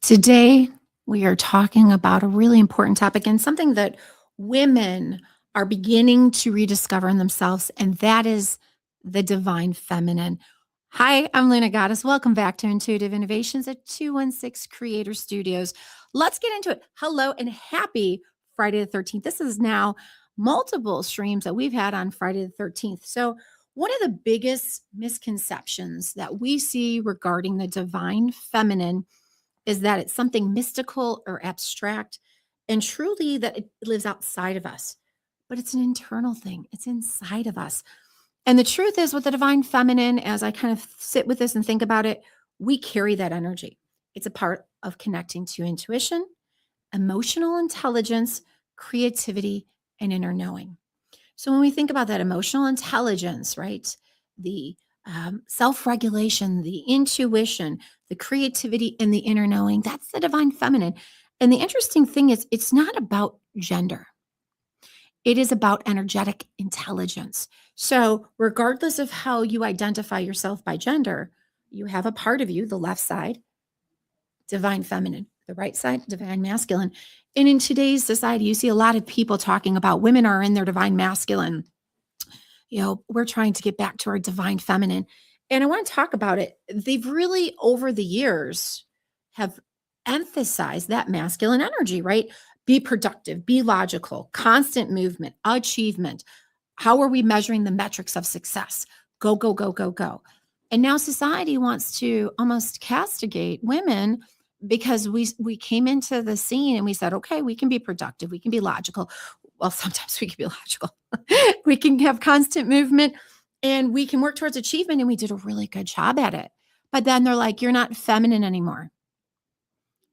Today, we are talking about a really important topic and something that women are beginning to rediscover in themselves, and that is the divine feminine. Hi, I'm Luna Goddess. Welcome back to Intuitive Innovations at 216 Creator Studios. Let's get into it. Hello and happy Friday the 13th. This is now multiple streams that we've had on Friday the 13th. So, one of the biggest misconceptions that we see regarding the divine feminine is that it's something mystical or abstract, and truly that it lives outside of us. But it's an internal thing, it's inside of us. And the truth is, with the divine feminine, as I kind of sit with this and think about it, we carry that energy. It's a part of connecting to intuition, emotional intelligence, creativity, and inner knowing. So when we think about that emotional intelligence, right, the self regulation, the intuition, the creativity, and the inner knowing, that's the divine feminine. And the interesting thing is, it's not about gender, it is about energetic intelligence. So, regardless of how you identify yourself by gender, you have a part of you, the left side, divine feminine, the right side, divine masculine. And in today's society, you see a lot of people talking about women are in their divine masculine. We're trying to get back to our divine feminine. And I want to talk about it. They've really, over the years, have emphasized that masculine energy, right? Be productive, be logical, constant movement, achievement. How are we measuring the metrics of success? Go, go, go, go, go. And now society wants to almost castigate women because we came into the scene and we said, okay, we can be productive, we can be logical. Well, sometimes we can be logical. We can have constant movement and we can work towards achievement, and we did a really good job at it. But then they're like, you're not feminine anymore.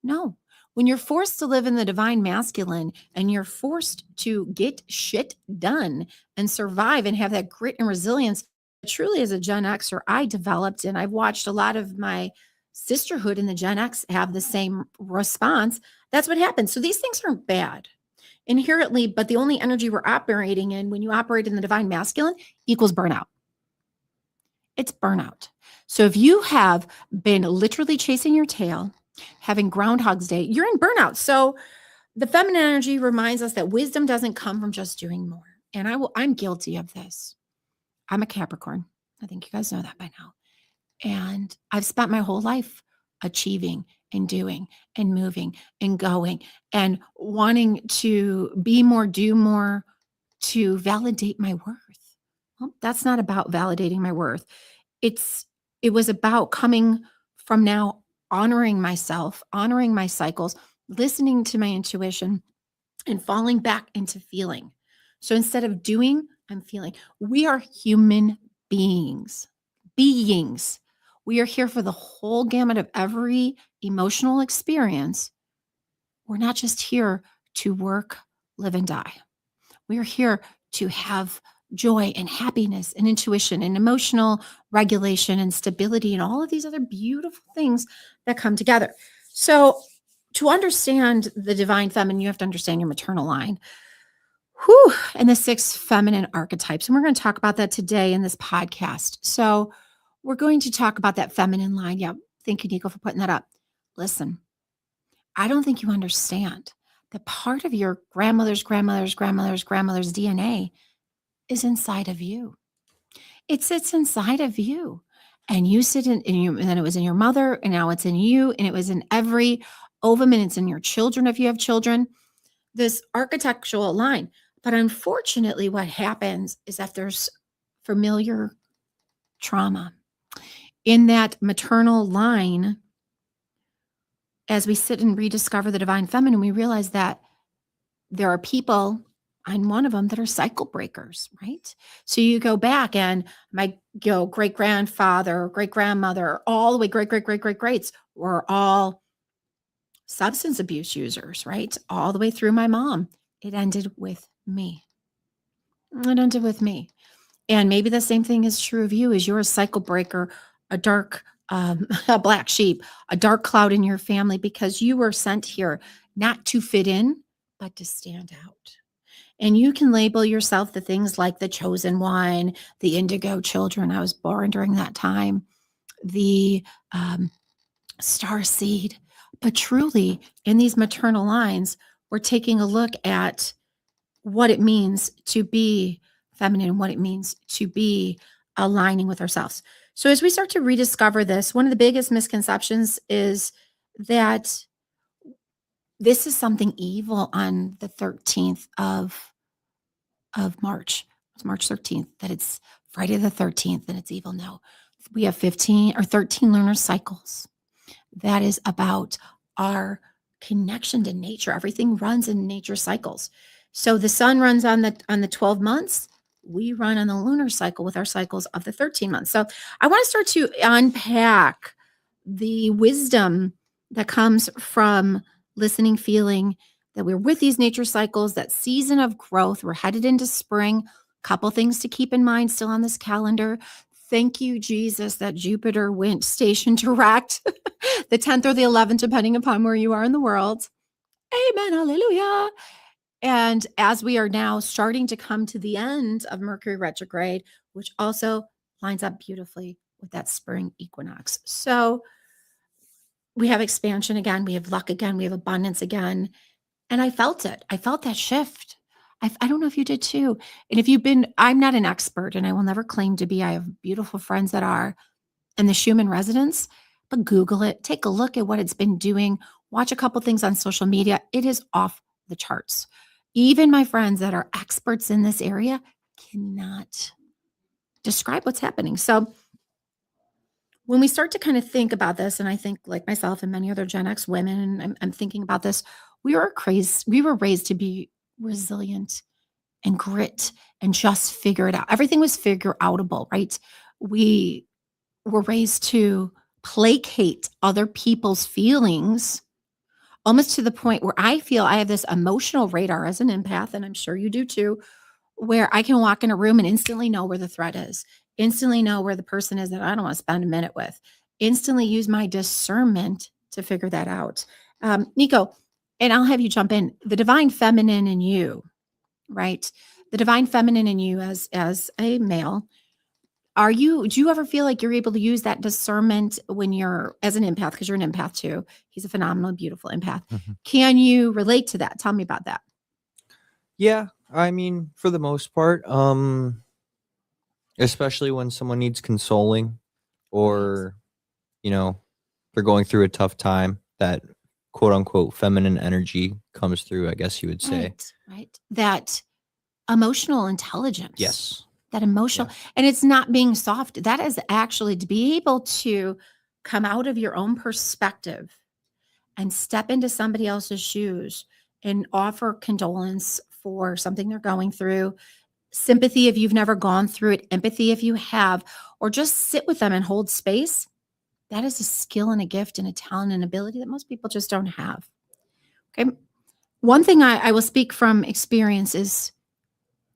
No. When you're forced to live in the divine masculine and you're forced to get shit done and survive and have that grit and resilience, truly as a Gen Xer, I developed, and I've watched a lot of my sisterhood in the Gen X have the same response. That's what happens. So these things aren't bad inherently, but the only energy we're operating in when you operate in the divine masculine equals burnout. It's burnout. So if you have been literally chasing your tail, having Groundhog's Day, you're in burnout. So the feminine energy reminds us that wisdom doesn't come from just doing more. And I'm guilty of this. I'm a Capricorn. I think you guys know that by now. And I've spent my whole life achieving and doing and moving and going and wanting to be more, do more, to validate my worth. Well, that's not about validating my worth. It was about coming from now, honoring myself, honoring my cycles, listening to my intuition, and falling back into feeling. So instead of doing, I'm feeling. We are human beings. Beings. We are here for the whole gamut of every emotional experience. We're not just here to work, live, and die. We are here to have joy and happiness and intuition and emotional regulation and stability and all of these other beautiful things that come together. So, to understand the divine feminine, you have to understand your maternal line. Whew, and the 6 feminine archetypes. And we're going to talk about that today in this podcast. So, we're going to talk about that feminine line. Yeah, thank you, Nico, for putting that up. Listen, I don't think you understand that part of your grandmother's DNA is inside of you. It sits inside of you. And you sit in you, and then it was in your mother, and now it's in you, and it was in every ovum, and it's in your children if you have children. This architectural line. But unfortunately, what happens is that there's familiar trauma in that maternal line. As we sit and rediscover the divine feminine, we realize that there are people, I'm one of them, that are cycle breakers, right? So you go back and my great grandfather, great grandmother, all the way greats were all substance abuse users, right? All the way through my mom. It ended with me. It ended with me. And maybe the same thing is true of you, as you're a cycle breaker, a dark, a black sheep, a dark cloud in your family, because you were sent here not to fit in, but to stand out. And you can label yourself the things like the chosen one, the indigo children. I was born during that time, the star seed. But truly, in these maternal lines, we're taking a look at what it means to be feminine, what it means to be aligning with ourselves. So, as we start to rediscover this, one of the biggest misconceptions is that this is something evil on the 13th of March. It's March 13th, that it's Friday the 13th, and it's evil. No, we have 15 or 13 lunar cycles. That is about our connection to nature. Everything runs in nature cycles. So the sun runs on the 12 months. We run on the lunar cycle with our cycles of the 13 months. So I want to start to unpack the wisdom that comes from listening, feeling that we're with these nature cycles, that season of growth. We're headed into spring. Couple things to keep in mind still on this calendar. Thank you, Jesus, that Jupiter went station direct the 10th or the 11th, depending upon where you are in the world. Amen. Hallelujah. And as we are now starting to come to the end of Mercury retrograde, which also lines up beautifully with that spring equinox. So we have expansion again, we have luck again, we have abundance again. And I felt it. I felt that shift. I don't know if you did too. And if you've been, I'm not an expert and I will never claim to be. I have beautiful friends that are in the Schumann residence, but Google it, take a look at what it's been doing, watch a couple things on social media. It is off the charts. Even my friends that are experts in this area cannot describe what's happening. So when we start to kind of think about this, and I think like myself and many other Gen X women, and I'm thinking about this, we were raised to be resilient and grit and just figure it out. Everything was figure outable, right? We were raised to placate other people's feelings almost to the point where I feel I have this emotional radar as an empath, and I'm sure you do too, where I can walk in a room and instantly know where the threat is, instantly know where the person is that I don't want to spend a minute with, instantly use my discernment to figure that out. Nico, and I'll have you jump in. The divine feminine in you, right? The divine feminine in you as a male. Do you ever feel like you're able to use that discernment when you're as an empath? Because you're an empath too. He's a phenomenal, beautiful empath. Mhm. Can you relate to that? Tell me about that. Yeah, I mean, for the most part, especially when someone needs consoling or, you know, they're going through a tough time, that quote unquote feminine energy comes through, I guess you would say. Right. That emotional intelligence. Yes. That emotional, Yeah. and it's not being soft. That is actually to be able to come out of your own perspective and step into somebody else's shoes and offer condolence for something they're going through, sympathy if you've never gone through it, empathy if you have, or just sit with them and hold space. That is a skill and a gift and a talent and ability that most people just don't have. Okay. One thing I will speak from experience is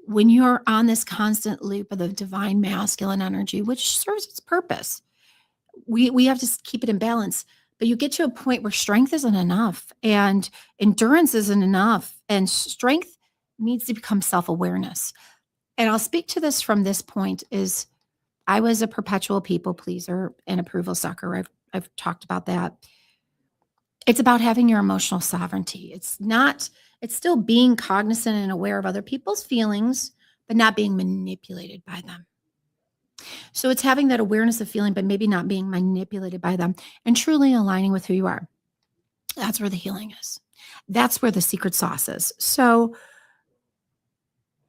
when you're on this constant loop of the divine masculine energy, which serves its purpose, we have to keep it in balance. But you get to a point where strength isn't enough and endurance isn't enough, and strength needs to become self-awareness. And I'll speak to this from this point is I was a perpetual people pleaser and approval sucker. I've talked about that. It's about having your emotional sovereignty. It's still being cognizant and aware of other people's feelings, but not being manipulated by them. So it's having that awareness of feeling, but maybe not being manipulated by them and truly aligning with who you are. That's where the healing is. That's where the secret sauce is. So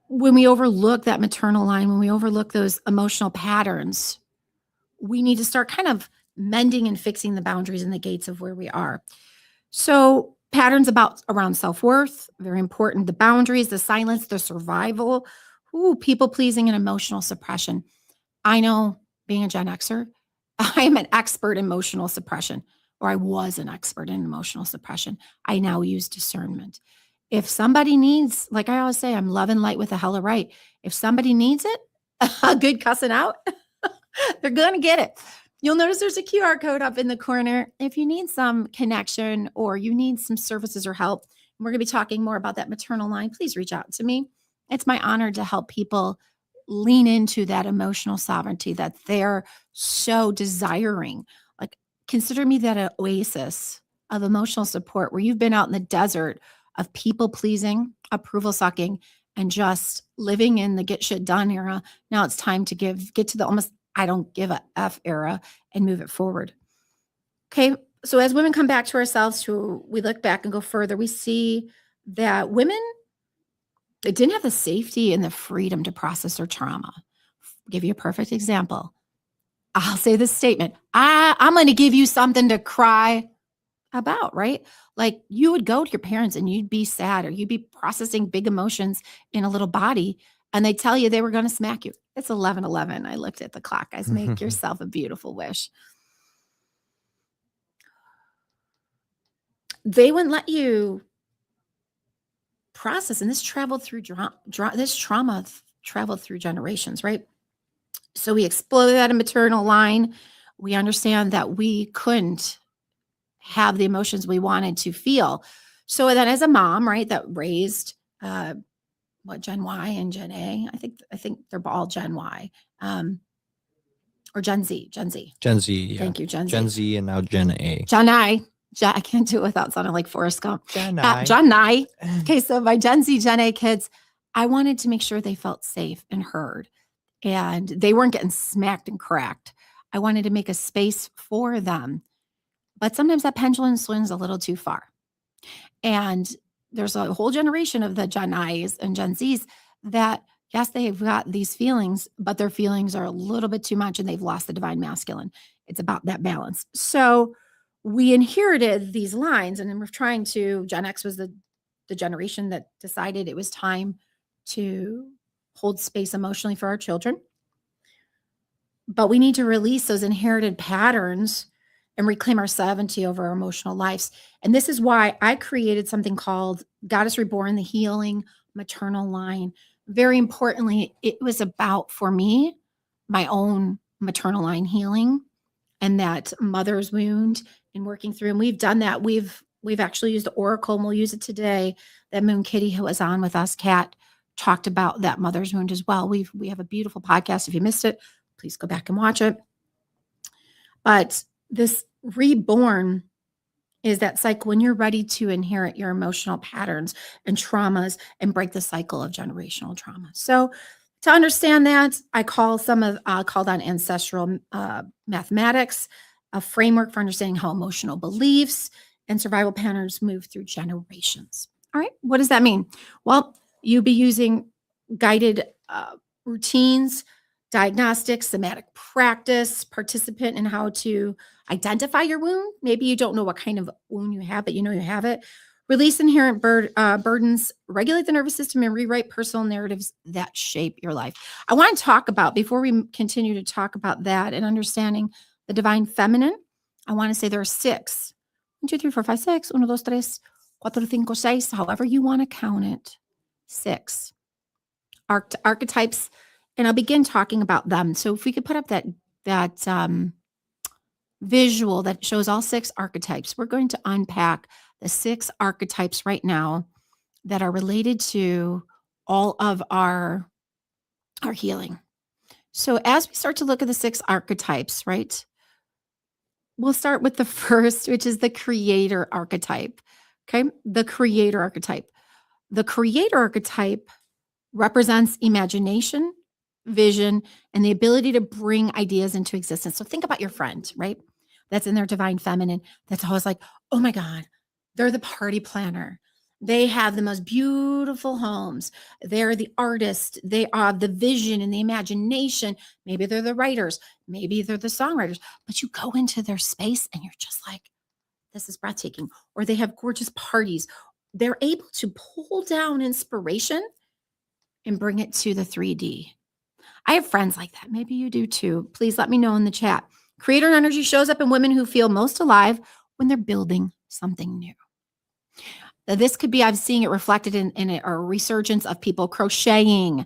when we overlook that maternal line, when we overlook those emotional patterns, we need to start kind of mending and fixing the boundaries and the gates of where we are. So patterns around self-worth, very important. The boundaries, the silence, the survival, people pleasing and emotional suppression. I know being a Gen Xer, I am an expert in emotional suppression, or I was an expert in emotional suppression. I now use discernment. If somebody needs, like I always say, I'm love and light with a hella right. If somebody needs it, a good cussing out, they're going to get it. You'll notice there's a QR code up in the corner. If you need some connection or you need some services or help, and we're going to be talking more about that maternal line, please reach out to me. It's my honor to help people lean into that emotional sovereignty that they're so desiring. Like, consider me that oasis of emotional support where you've been out in the desert of people pleasing, approval sucking, and just living in the get shit done era. Now it's time to get to the almost I don't give a F era and move it forward. Okay. So as women come back to ourselves, we look back and go further, we see that women, they didn't have the safety and the freedom to process their trauma. I'll give you a perfect example. I'll say this statement. I'm going to give you something to cry about, right? Like you would go to your parents and you'd be sad or you'd be processing big emotions in a little body and they tell you they were going to smack you. It's 11:11. I looked at the clock. Guys, make yourself a beautiful wish. They wouldn't let you process, and this traveled through this trauma traveled through generations, right? So we exploded at a maternal line. We understand that we couldn't have the emotions we wanted to feel. So then as a mom, right, that raised Gen Y and Gen A, I think they're all Gen Y. Or Gen Z. Gen Z, yeah. Thank you, Gen Z. Gen Z and now Gen A. Gen I. I can't do it without sounding like Forrest Gump. Gen I. Gen I. Okay, so my Gen Z, Gen A kids, I wanted to make sure they felt safe and heard and they weren't getting smacked and cracked. I wanted to make a space for them. But sometimes that pendulum swings a little too far. And there's a whole generation of the Gen Is and Gen Zs that, yes, they've got these feelings, but their feelings are a little bit too much and they've lost the divine masculine. It's about that balance. So we inherited these lines and then we're trying to, Gen X was the generation that decided it was time to hold space emotionally for our children. But we need to release those inherited patterns and reclaim our sovereignty over our emotional lives. And this is why I created something called Goddess Reborn, the Healing Maternal Line. Very importantly, it was about, for me, my own maternal line healing and that mother's wound and working through. And we've done that. We've actually used the Oracle and we'll use it today. That Moon Kitty who was on with us, Kat, talked about that mother's wound as well. We have a beautiful podcast. If you missed it, please go back and watch it. But this reborn is that cycle when you're ready to inherit your emotional patterns and traumas and break the cycle of generational trauma. So to understand that, I call called on ancestral mathematics, a framework for understanding how emotional beliefs and survival patterns move through generations. All right, what does that mean? Well, you'll be using guided routines, diagnostics, somatic practice, participant in how to identify your wound. Maybe you don't know what kind of wound you have, but you know you have it. Release inherent burdens, regulate the nervous system, and rewrite personal narratives that shape your life. I want to talk about, before we continue to talk about that and understanding the divine feminine, I want to say there are 6. 1, 2, 3, 4, 5, 6. 1, 2, 3, 4, 5, 6. However you want to count it. 6 archetypes. And I'll begin talking about them. So if we could put up that visual that shows all 6 archetypes, we're going to unpack the 6 archetypes right now that are related to all of our healing. So as we start to look at the 6 archetypes, right, we'll start with the first, which is the creator archetype. Okay, the creator archetype. The creator archetype represents imagination, vision, and the ability to bring ideas into existence. So think about your friend, right? That's in their divine feminine. That's always like, oh my God, they're the party planner. They have the most beautiful homes. They're the artist. They are the vision and the imagination. Maybe they're the writers. Maybe they're the songwriters. But you go into their space and you're just like, this is breathtaking. Or they have gorgeous parties. They're able to pull down inspiration and bring it to the 3D. I have friends like that. Maybe you do too. Please let me know in the chat. Creator energy shows up in women who feel most alive when they're building something new. Now, this could be, I'm seeing it reflected in a resurgence of people crocheting,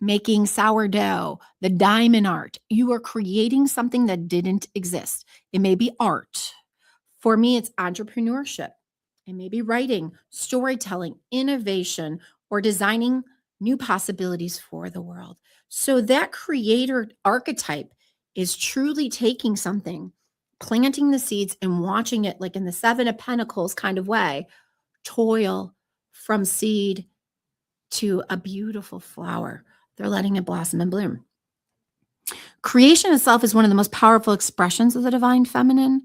making sourdough, the diamond art. You are creating something that didn't exist. It may be art. For me, it's entrepreneurship. It may be writing, storytelling, innovation, or designing new possibilities for the world. So that creator archetype is truly taking something planting the seeds and watching it, like in the Seven of Pentacles kind of way, toil from seed to a beautiful flower. They're letting it blossom and bloom. Creation itself is one of the most powerful expressions of the divine feminine.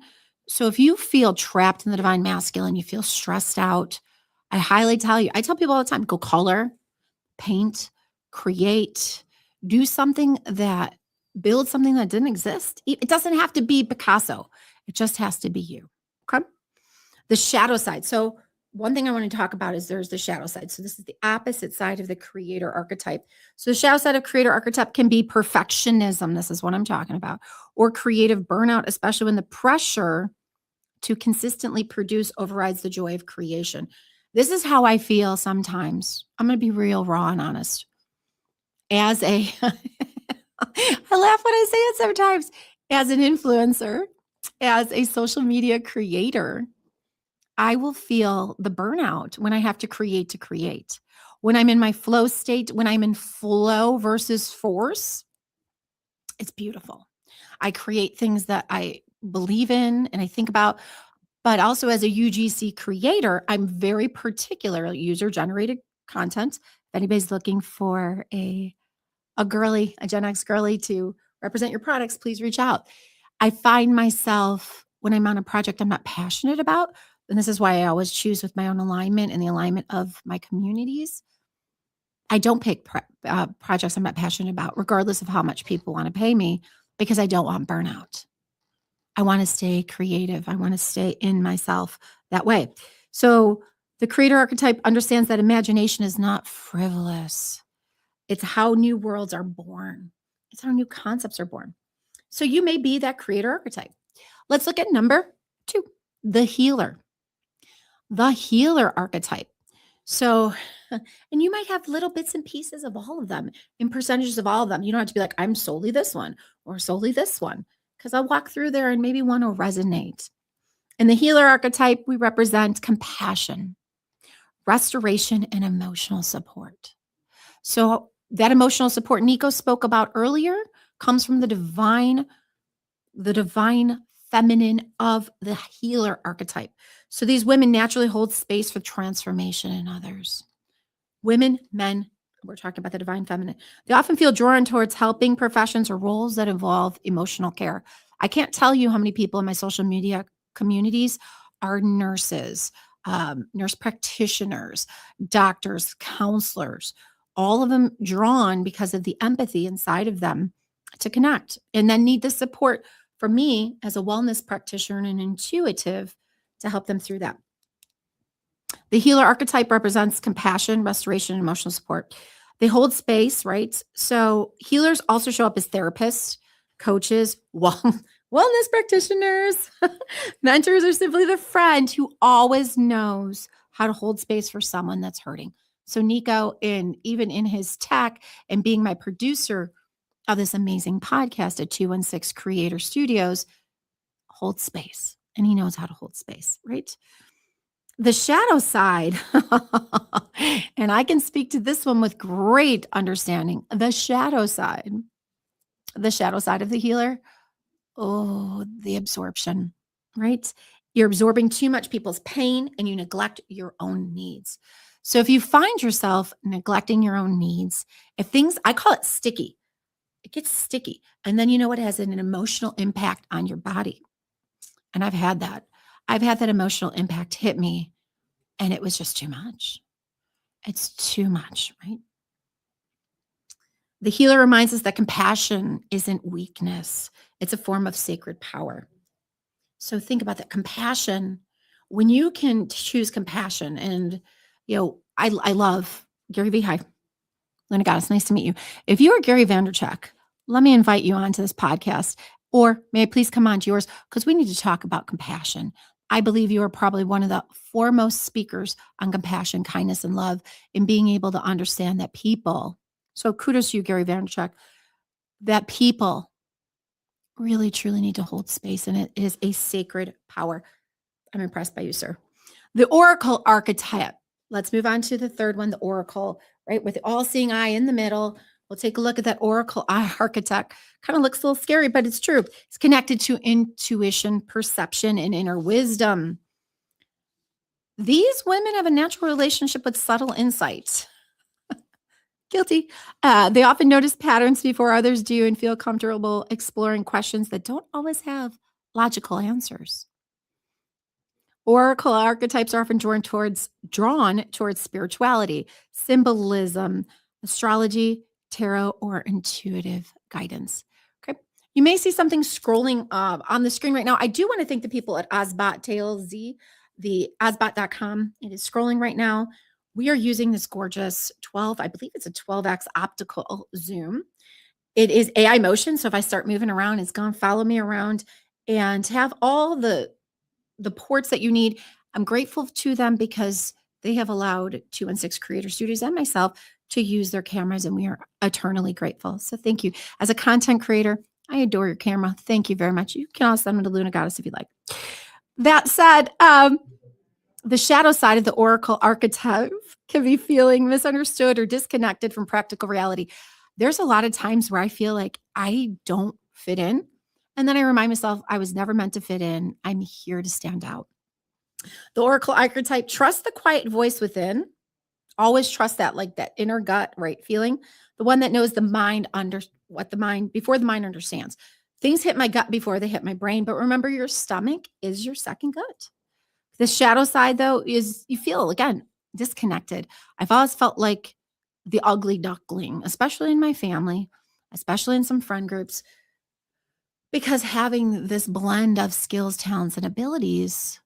So if you feel trapped in the divine masculine, you feel stressed out, I highly tell you, I tell people all the time, go color, paint, create, do something that build something that didn't exist. It doesn't have to be Picasso. It just has to be you. Okay. The shadow side. So one thing I want to talk about is there's the shadow side. So this is the opposite side of the creator archetype. So the shadow side of creator archetype can be perfectionism. This is what I'm talking about, or creative burnout, especially when the pressure to consistently produce overrides the joy of creation. This is how I feel sometimes. I'm going to be real raw and honest. As a, I laugh when I say it sometimes, as an influencer, as a social media creator, I will feel the burnout when I have to create. When I'm in my flow state, when I'm in flow versus force, it's beautiful. I create things that I believe in and I think about, but also as a UGC creator, I'm very particular, user-generated content. If anybody's looking for a girly, a Gen X girly to represent your products, please reach out. I find myself when I'm on a project I'm not passionate about, and this is why I always choose with my own alignment and the alignment of my communities. I don't pick projects I'm not passionate about, regardless of how much people want to pay me, because I don't want burnout. I want to stay creative. I want to stay in myself that way. So the creator archetype understands that imagination is not frivolous. It's how new worlds are born. It's how new concepts are born. So you may be that creator archetype. Let's look at number 2, the healer. The healer archetype. So, and you might have little bits and pieces of all of them in percentages of all of them. You don't have to be like, I'm solely this one or solely this one, because I'll walk through there and maybe one will resonate. In the healer archetype, we represent compassion, restoration, and emotional support. So that emotional support Nico spoke about earlier comes from the divine feminine of the healer archetype. So these women naturally hold space for transformation in others. Women, men, we're talking about the divine feminine. They often feel drawn towards helping professions or roles that involve emotional care. I can't tell you how many people in my social media communities are nurses, nurse practitioners, doctors, counselors, all of them drawn because of the empathy inside of them to connect and then need the support from me as a wellness practitioner and an intuitive to help them through that. The healer archetype represents compassion, restoration, and emotional support. They hold space, right? So healers also show up as therapists, coaches, wellness practitioners, mentors, or simply the friend who always knows how to hold space for someone that's hurting. So Nico, even in his tech and being my producer of this amazing podcast at 216 Creator Studios, holds space. And he knows how to hold space, right? The shadow side, and I can speak to this one with great understanding. The shadow side of the healer, oh, the absorption, right? You're absorbing too much people's pain and you neglect your own needs. So if you find yourself neglecting your own needs, I call it sticky, it gets sticky. And then you know what, it has an emotional impact on your body. And I've had that emotional impact hit me. And it was just too much. It's too much, right? The healer reminds us that compassion isn't weakness. It's a form of sacred power. So think about that. Compassion, when you can choose compassion, and, I love Gary V. Hi, Lena Goddess, nice to meet you. If you are Gary Vanderchuck, let me invite you onto this podcast, or may I please come on to yours, because we need to talk about compassion. I believe you are probably one of the foremost speakers on compassion, kindness, and love, in being able to understand that people, so kudos to you, Gary Vaynerchuk, that people really, truly need to hold space, and it is a sacred power. I'm impressed by you, sir. The oracle archetype. Let's move on to the third one, the oracle, right? With the all-seeing eye in the middle, We'll take a look at that oracle architect. Kind of looks a little scary, but it's true. It's connected to intuition, perception, and inner wisdom. These women have a natural relationship with subtle insights. Guilty. They often notice patterns before others do and feel comfortable exploring questions that don't always have logical answers. Oracle archetypes are often drawn towards spirituality, symbolism, astrology, tarot, or intuitive guidance. Okay. You may see something scrolling on the screen right now. I do want to thank the people at Osbot Tales Z, the osbot.com. It is scrolling right now. We are using this gorgeous 12, I believe it's a 12x optical zoom. It is AI motion. So if I start moving around, it's going to follow me around and have all the ports that you need. I'm grateful to them because they have allowed 216 Creator Studios and myself to use their cameras, and we are eternally grateful. So thank you. As a content creator, I adore your camera. Thank you very much. You can also send them to Luna Goddess if you'd like. That said, the shadow side of the oracle archetype can be feeling misunderstood or disconnected from practical reality. There's a lot of times where I feel like I don't fit in. And then I remind myself, I was never meant to fit in. I'm here to stand out. The oracle archetype, trust the quiet voice within. Always trust that, like that inner gut, right feeling. The one that knows the mind before the mind understands. Things hit my gut before they hit my brain. But remember, your stomach is your second gut. The shadow side, though, is you feel, again, disconnected. I've always felt like the ugly duckling, especially in my family, especially in some friend groups, because having this blend of skills, talents, and abilities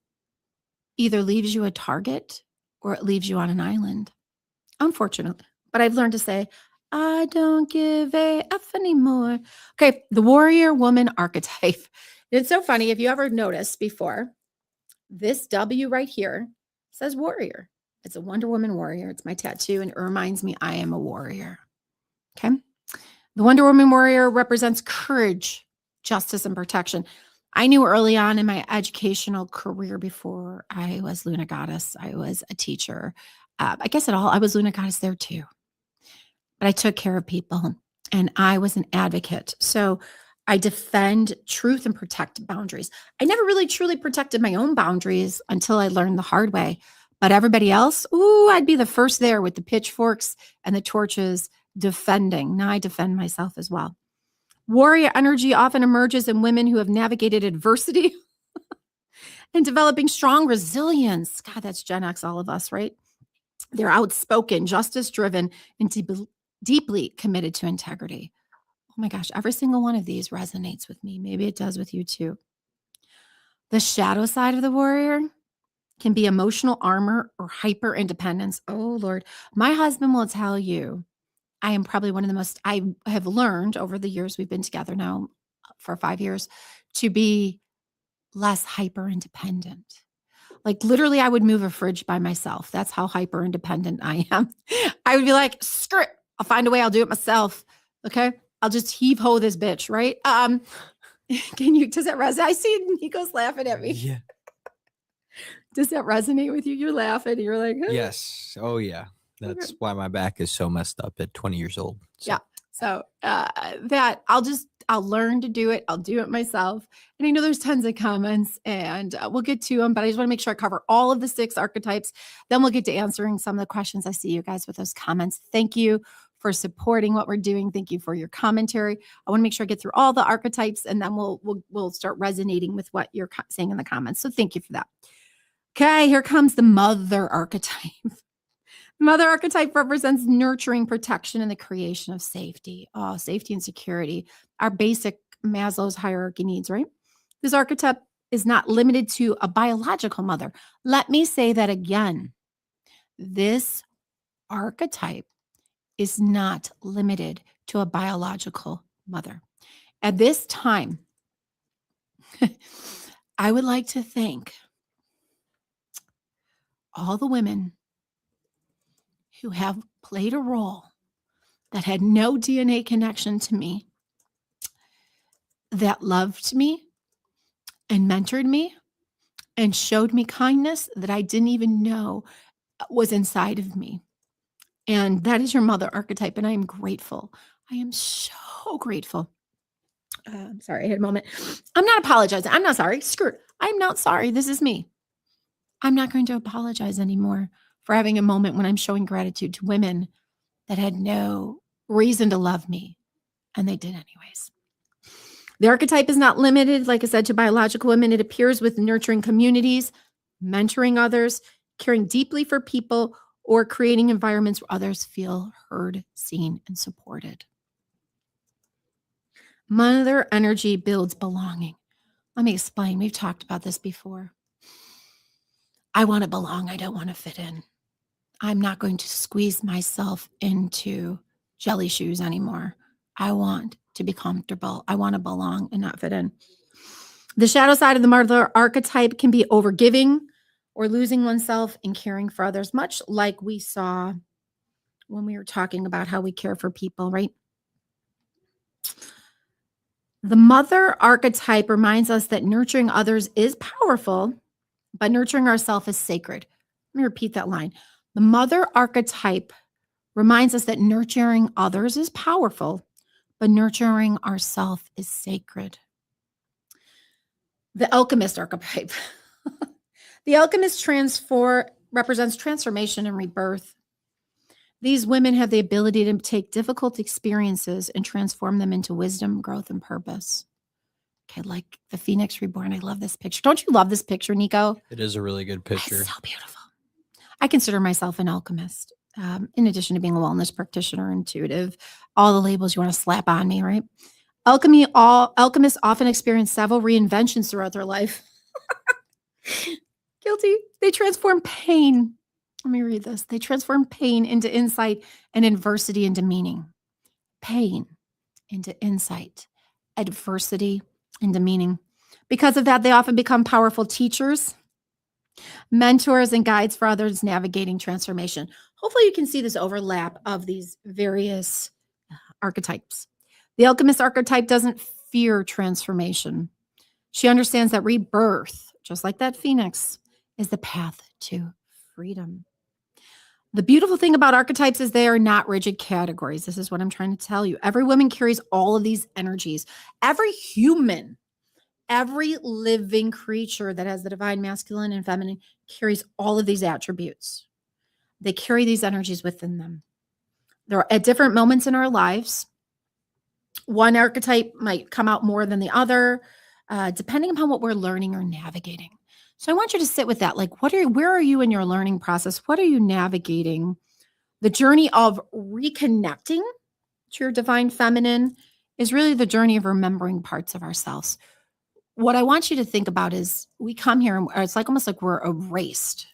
either leaves you a target or it leaves you on an island, unfortunately. But I've learned to say, I don't give a F anymore. Okay, the warrior woman archetype. It's so funny. If you ever noticed before, this W right here says warrior. It's a Wonder Woman warrior. It's my tattoo, and it reminds me I am a warrior. Okay. The Wonder Woman warrior represents courage, justice, and protection. I knew early on in my educational career before I was Luna Goddess, I was a teacher. I guess I was Luna Goddess there too. But I took care of people and I was an advocate. So I defend truth and protect boundaries. I never really truly protected my own boundaries until I learned the hard way. But everybody else, ooh, I'd be the first there with the pitchforks and the torches defending. Now I defend myself as well. Warrior energy often emerges in women who have navigated adversity and developing strong resilience. God, that's Gen X, all of us, right? They're outspoken, justice driven, and deeply committed to integrity. Oh my gosh, every single one of these resonates with me. Maybe it does with you too. The shadow side of the warrior can be emotional armor or hyper independence. Oh Lord, my husband will tell you I am probably one of the most, I have learned over the years we've been together now for 5 years to be less hyper independent. Like literally, I would move a fridge by myself. That's how hyper independent I am. I would be like, screw it. I'll find a way. I'll do it myself. Okay. I'll just heave ho this bitch. Right. Does that resonate? I see Nico's laughing at me. Yeah. Does that resonate with you? You're laughing. You're like, oh. Yes. Oh, yeah. That's why my back is so messed up at 20 years old. So. Yeah. So that I'll learn to do it. I'll do it myself. And I know there's tons of comments and we'll get to them, but I just want to make sure I cover all of the 6 archetypes. Then we'll get to answering some of the questions. I see you guys with those comments. Thank you for supporting what we're doing. Thank you for your commentary. I want to make sure I get through all the archetypes and then we'll start resonating with what you're saying in the comments. So thank you for that. Okay, here comes the mother archetype. Mother archetype represents nurturing, protection, and the creation of safety. Oh, safety and security, our basic Maslow's hierarchy needs, right? This archetype is not limited to a biological mother. Let me say that again. This archetype is not limited to a biological mother. At this time, I would like to thank all the women who have played a role that had no DNA connection to me, that loved me and mentored me and showed me kindness that I didn't even know was inside of me. And that is your mother archetype. And I am grateful. I am so grateful. I'm sorry, I had a moment. I'm not apologizing. I'm not sorry. Screw it. I'm not sorry. This is me. I'm not going to apologize anymore for having a moment when I'm showing gratitude to women that had no reason to love me, and they did anyways. The archetype is not limited, like I said, to biological women. It appears with nurturing communities, mentoring others, caring deeply for people, or creating environments where others feel heard, seen, and supported. Mother energy builds belonging. Let me explain. We've talked about this before. I want to belong. I don't want to fit in. I'm not going to squeeze myself into jelly shoes anymore. I want to be comfortable. I want to belong and not fit in. The shadow side of the mother archetype can be overgiving or losing oneself in caring for others, much like we saw when we were talking about how we care for people, right? The mother archetype reminds us that nurturing others is powerful, but nurturing ourselves is sacred. Let me repeat that line. The mother archetype reminds us that nurturing others is powerful, but nurturing ourselves is sacred. The alchemist archetype. The alchemist represents transformation and rebirth. These women have the ability to take difficult experiences and transform them into wisdom, growth, and purpose. Okay, like the Phoenix Reborn. I love this picture. Don't you love this picture, Nico? It is a really good picture. It's so beautiful. I consider myself an alchemist, in addition to being a wellness practitioner, intuitive, all the labels you want to slap on me, right? Alchemists often experience several reinventions throughout their life. Guilty. They transform pain. Let me read this. They transform pain into insight and adversity into meaning. Pain into insight, adversity into meaning. Because of that, they often become powerful teachers, mentors, and guides for others navigating transformation. Hopefully, you can see this overlap of these various archetypes. The alchemist archetype doesn't fear transformation. She understands that rebirth, just like that phoenix, is the path to freedom. The beautiful thing about archetypes is they are not rigid categories. This is what I'm trying to tell you. Every woman carries all of these energies. Every human, every living creature that has the divine masculine and feminine carries all of these attributes. They carry these energies within them. They're at different moments in our lives. One archetype might come out more than the other, depending upon what we're learning or navigating. So I want you to sit with that. Like, where are you in your learning process? What are you navigating? The journey of reconnecting to your divine feminine is really the journey of remembering parts of ourselves. What I want you to think about is we come here and it's like almost like we're erased.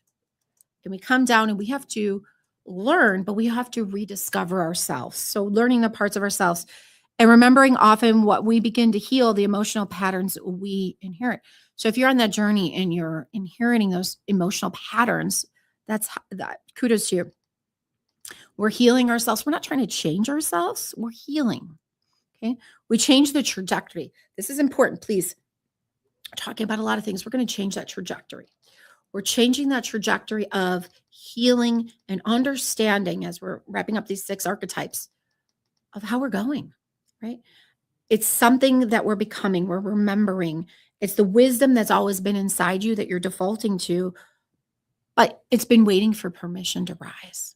And we come down and we have to learn, but we have to rediscover ourselves. So learning the parts of ourselves and remembering often what we begin to heal, the emotional patterns we inherit. So if you're on that journey and you're inheriting those emotional patterns, that kudos to you. We're healing ourselves. We're not trying to change ourselves. We're healing. Okay. We change the trajectory. This is important. Please. We're talking about a lot of things. We're going to change that trajectory. We're changing that trajectory of healing and understanding as we're wrapping up these 6 archetypes of how we're going, right? It's something that we're becoming, we're remembering. It's the wisdom that's always been inside you that you're defaulting to, but it's been waiting for permission to rise.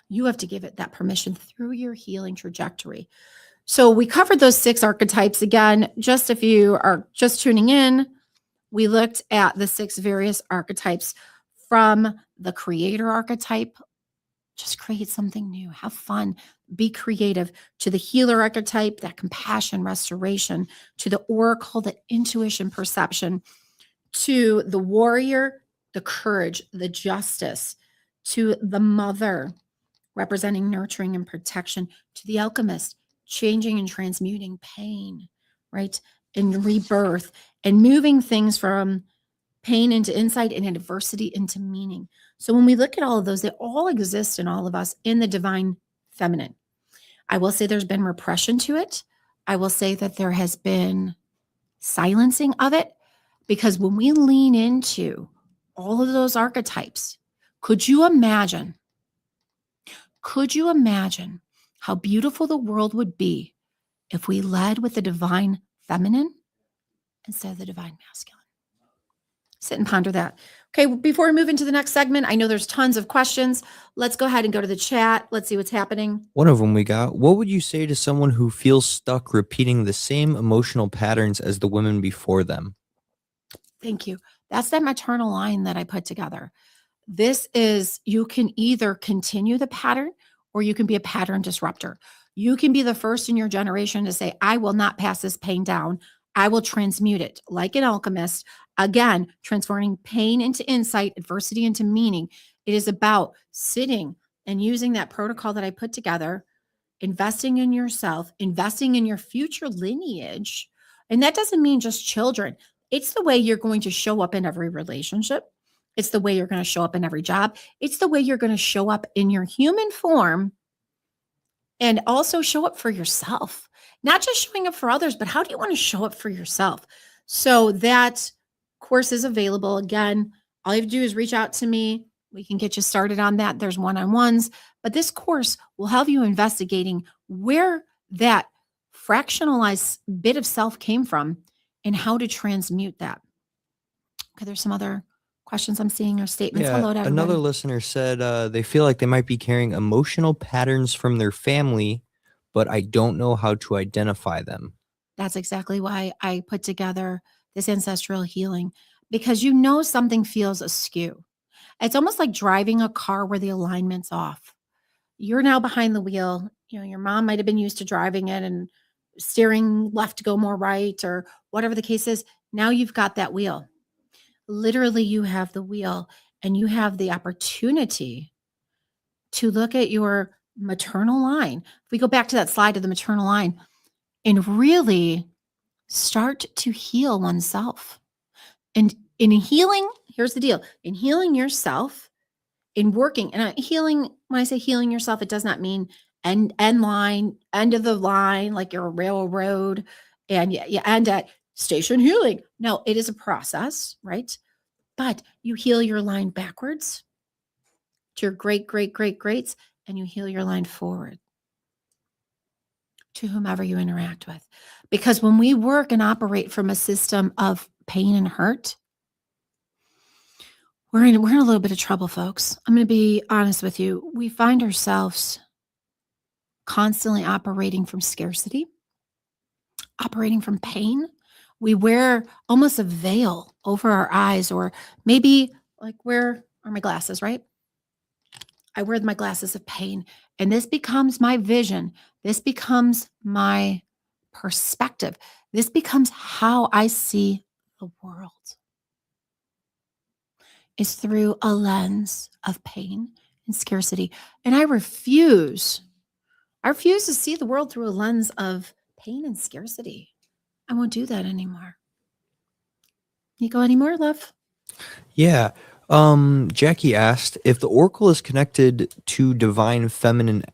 You have to give it that permission through your healing trajectory. So we covered those 6 archetypes. Again, just if you are just tuning in, we looked at the 6 various archetypes from the creator archetype. Just create something new, have fun, be creative, to the healer archetype, that compassion, restoration, to the oracle, the intuition, perception, to the warrior, the courage, the justice, to the mother, representing nurturing and protection, to the alchemist, changing and transmuting pain, right? And rebirth and moving things from pain into insight and adversity into meaning. So when we look at all of those, they all exist in all of us in the divine feminine. I will say there's been repression to it. I will say that there has been silencing of it, because when we lean into all of those archetypes, could you imagine Could you imagine how beautiful the world would be if we led with the divine feminine instead of the divine masculine? Sit and ponder that. Okay, before we move into the next segment, I know there's tons of questions. Let's go ahead and go to the chat. Let's see what's happening. One of them we got. What would you say to someone who feels stuck repeating the same emotional patterns as the women before them? Thank you. That's that maternal line that I put together. This is, you can either continue the pattern or you can be a pattern disruptor. You can be the first in your generation to say, I will not pass this pain down. I will transmute it like an alchemist. Again, transforming pain into insight, adversity into meaning. It is about sitting and using that protocol that I put together, investing in yourself, investing in your future lineage. And that doesn't mean just children. It's the way you're going to show up in every relationship. It's the way you're going to show up in every job. It's the way you're going to show up in your human form and also show up for yourself. Not just showing up for others, but how do you want to show up for yourself? So that course is available. Again, all you have to do is reach out to me. We can get you started on that. There's one-on-ones, but this course will help you investigating where that fractionalized bit of self came from and how to transmute that. Okay, there's some other questions I'm seeing or statements. Yeah, Hello to everybody. another listener said they feel like they might be carrying emotional patterns from their family, but I don't know how to identify them. That's exactly why I put together this ancestral healing, because you know something feels askew. It's almost like driving a car where the alignment's off. You're now behind the wheel. You know, your mom might have been used to driving it and steering left to go more right or whatever the case is. Now you've got that wheel. Literally, you have the wheel and you have the opportunity to look at your maternal line. If we go back to that slide of the maternal line and really start to heal oneself. And in healing, here's the deal, in healing yourself, in working, and healing, when I say healing yourself, it does not mean end line, end of the line, like you're a railroad and you end at station healing. No, it is a process, right? But you heal your line backwards to your great, great, great, greats, and you heal your line forward to whomever you interact with. Because when we work and operate from a system of pain and hurt, we're in a little bit of trouble, folks. I'm going to be honest with you. We find ourselves constantly operating from scarcity, operating from pain. We wear almost a veil over our eyes, or maybe like, where are my glasses, right? I wear my glasses of pain, and this becomes my vision. This becomes my perspective. This becomes how I see the world. Is through a lens of pain and scarcity. And I refuse to see the world through a lens of pain and scarcity. I won't do that anymore. You go anymore, love? Yeah. Jackie asked if the oracle is connected to divine feminine.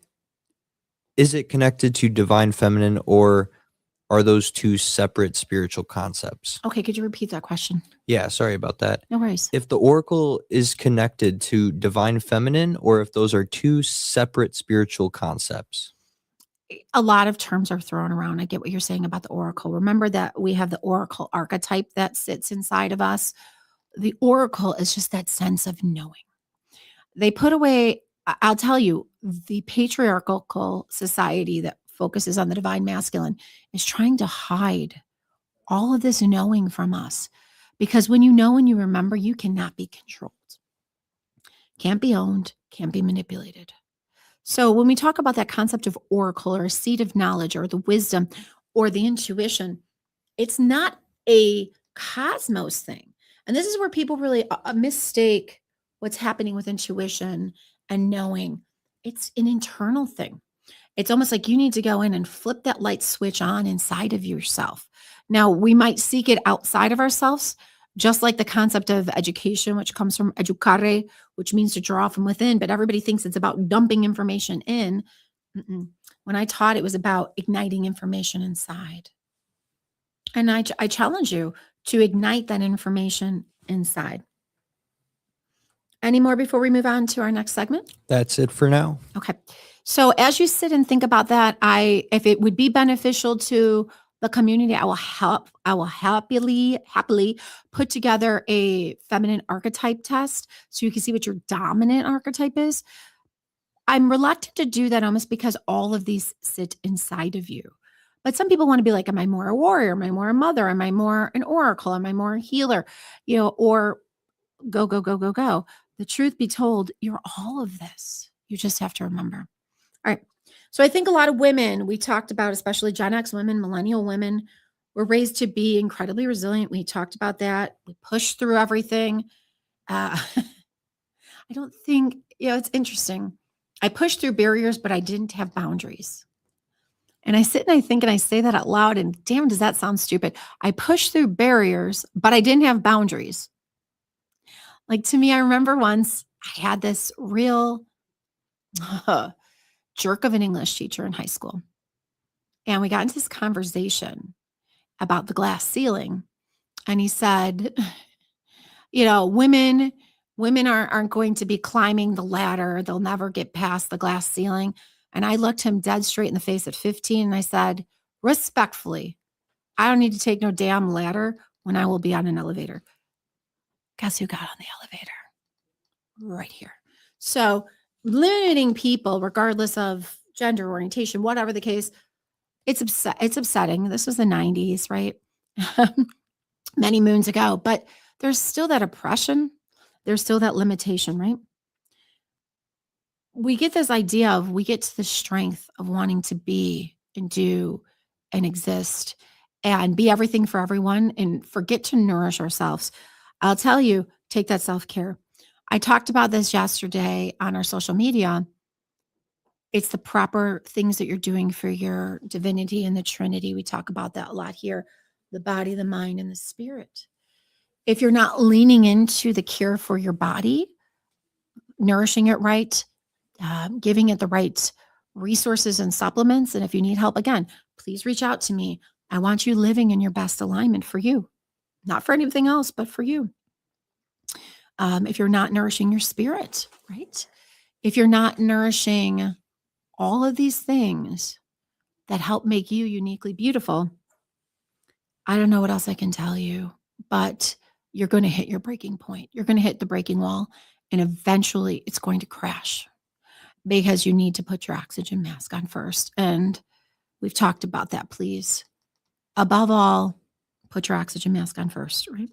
Is it connected to divine feminine, or are those two separate spiritual concepts? Okay, could you repeat that question? Yeah, sorry about that. No worries. If the oracle is connected to divine feminine, or if those are two separate spiritual concepts. A lot of terms are thrown around. I get what you're saying about the oracle. Remember that we have the oracle archetype that sits inside of us. The oracle is just that sense of knowing. They put away, I'll tell you, the patriarchal society that focuses on the divine masculine is trying to hide all of this knowing from us. Because when you know and you remember, you cannot be controlled, can't be owned, can't be manipulated. So when we talk about that concept of oracle or a seat of knowledge or the wisdom or the intuition, it's not a cosmos thing. And this is where people really mistake what's happening with intuition and knowing. It's an internal thing. It's almost like you need to go in and flip that light switch on inside of yourself. Now, we might seek it outside of ourselves, just like the concept of education, which comes from educare, which means to draw from within, but everybody thinks it's about dumping information in. When I taught, it was about igniting information inside. And I challenge you to ignite that information inside. Any more before we move on to our next segment? That's it for now. Okay. So as you sit and think about that, if it would be beneficial to the community, I will happily put together a feminine archetype test so you can see what your dominant archetype is. I'm reluctant to do that almost because all of these sit inside of you. But some people want to be like, am I more a warrior? Am I more a mother? Am I more an oracle? Am I more a healer? Or go, go, go, go, go. The truth be told, you're all of this. You just have to remember. All right. So I think a lot of women, we talked about, especially Gen X women, millennial women, were raised to be incredibly resilient. We talked about that. We pushed through everything. I don't think, it's interesting. I pushed through barriers, but I didn't have boundaries. And I sit and I think and I say that out loud, and damn, does that sound stupid? I pushed through barriers, but I didn't have boundaries. Like to me, I remember once I had this real jerk of an English teacher in high school. And we got into this conversation about the glass ceiling. And he said, women aren't going to be climbing the ladder. They'll never get past the glass ceiling. And I looked him dead straight in the face at 15 and I said, respectfully, I don't need to take no damn ladder when I will be on an elevator. Guess who got on the elevator? Right here. So limiting people, regardless of gender orientation, whatever the case, it's upsetting. This was the 90s, right? Many moons ago, but there's still that oppression. There's still that limitation, right? We get this idea of, we get to the strength of wanting to be and do and exist and be everything for everyone and forget to nourish ourselves. I'll tell you, take that self-care. I talked about this yesterday on our social media. It's the proper things that you're doing for your divinity and the Trinity. We talk about that a lot here, the body, the mind, and the spirit. If you're not leaning into the care for your body, nourishing it right, giving it the right resources and supplements, and if you need help, again, please reach out to me. I want you living in your best alignment for you, not for anything else, but for you. If you're not nourishing your spirit, right? If you're not nourishing all of these things that help make you uniquely beautiful, I don't know what else I can tell you, but you're going to hit your breaking point. You're going to hit the breaking wall, and eventually it's going to crash because you need to put your oxygen mask on first. And we've talked about that. Please, above all, put your oxygen mask on first, right?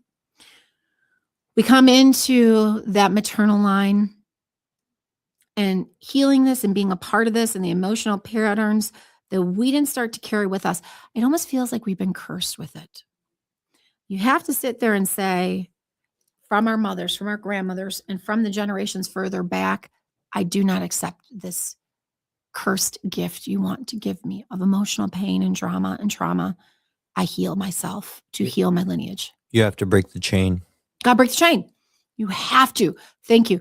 We come into that maternal line and healing this and being a part of this and the emotional patterns that we didn't start to carry with us. It almost feels like we've been cursed with it. You have to sit there and say, from our mothers, from our grandmothers, and from the generations further back, I do not accept this cursed gift you want to give me of emotional pain and drama and trauma. I heal myself to heal my lineage. You have to break the chain. God, break the chain. You have to. Thank you.